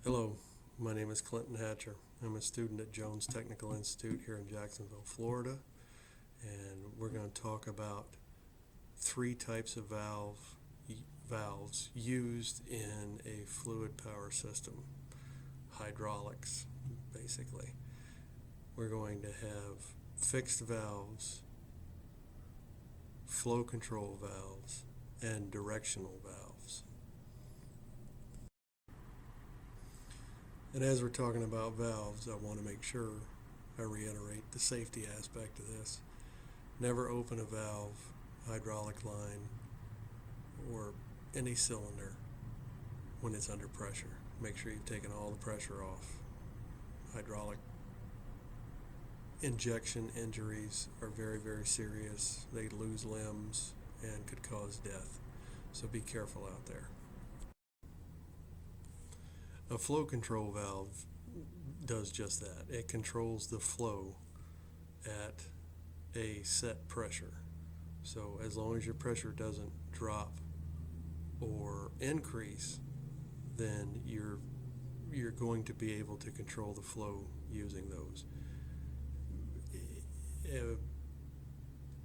Hello, my name is Clinton Hatcher. I'm a student at Jones Technical Institute here in Jacksonville, Florida, and we're going to talk about three types of valves used in a fluid power system, hydraulics, basically. We're going to have fixed valves, flow control valves, and directional valves. And as we're talking about valves, I want to make sure I reiterate the safety aspect of this. Never open a valve, hydraulic line, or any cylinder when it's under pressure. Make sure you've taken all the pressure off. Hydraulic injection injuries are very, very serious. They lose limbs and could cause death. So be careful out there. A flow control valve does just that. It controls the flow at a set pressure. So as long as your pressure doesn't drop or increase, then you're going to be able to control the flow using those.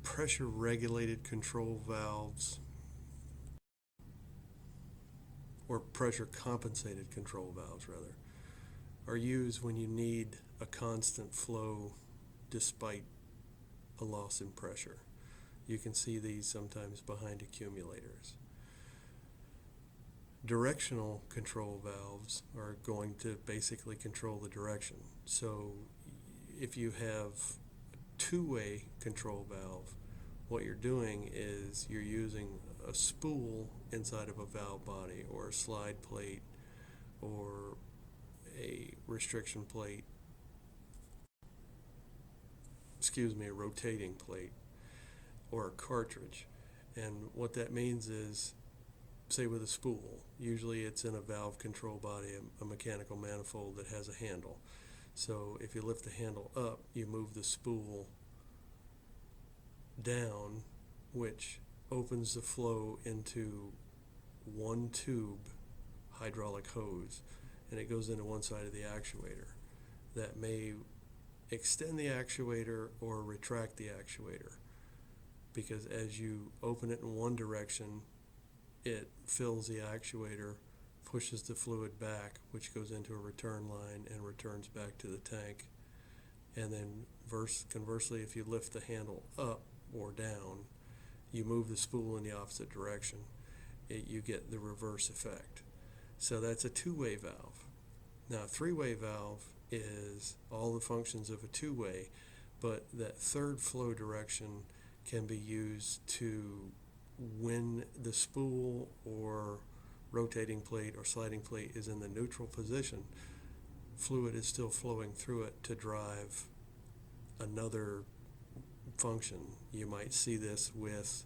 Pressure regulated control valves or pressure compensated control valves rather, are used when you need a constant flow despite a loss in pressure. You can see these sometimes behind accumulators. Directional control valves are going to basically control the direction. So if you have a two-way control valve, what you're doing is you're using a spool inside of a valve body or a slide plate or a restriction plate, a rotating plate or a cartridge. And what that means is, say with a spool, usually it's in a valve control body, a mechanical manifold that has a handle. So if you lift the handle up, you move the spool down, which opens the flow into one tube hydraulic hose, and it goes into one side of the actuator. That may extend the actuator or retract the actuator, because as you open it in one direction, it fills the actuator, pushes the fluid back, which goes into a return line and returns back to the tank. And then conversely, if you lift the handle up or down, you move the spool in the opposite direction, you get the reverse effect. So that's a two-way valve. Now, a three-way valve is all the functions of a two-way, but that third flow direction can be used to, when the spool or rotating plate or sliding plate is in the neutral position, fluid is still flowing through it to drive another function. You might see this with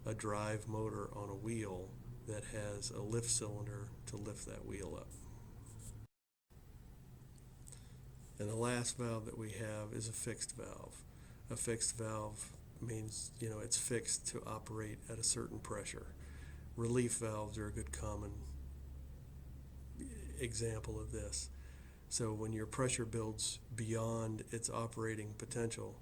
a drive motor on a wheel that has a lift cylinder to lift that wheel up. And the last valve that we have is a fixed valve. A fixed valve means, it's fixed to operate at a certain pressure. Relief valves are a good common example of this. So when your pressure builds beyond its operating potential,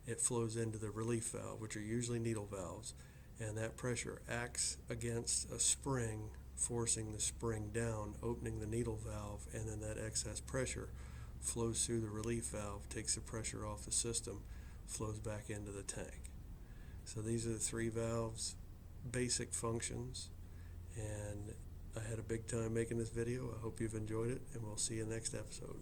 it flows into the relief valve, which are usually needle valves, and that pressure acts against a spring, forcing the spring down, opening the needle valve, and then that excess pressure flows through the relief valve, takes the pressure off the system, flows back into the tank. So these are the three valves, basic functions, and I had a big time making this video. I hope you've enjoyed it, and we'll see you next episode.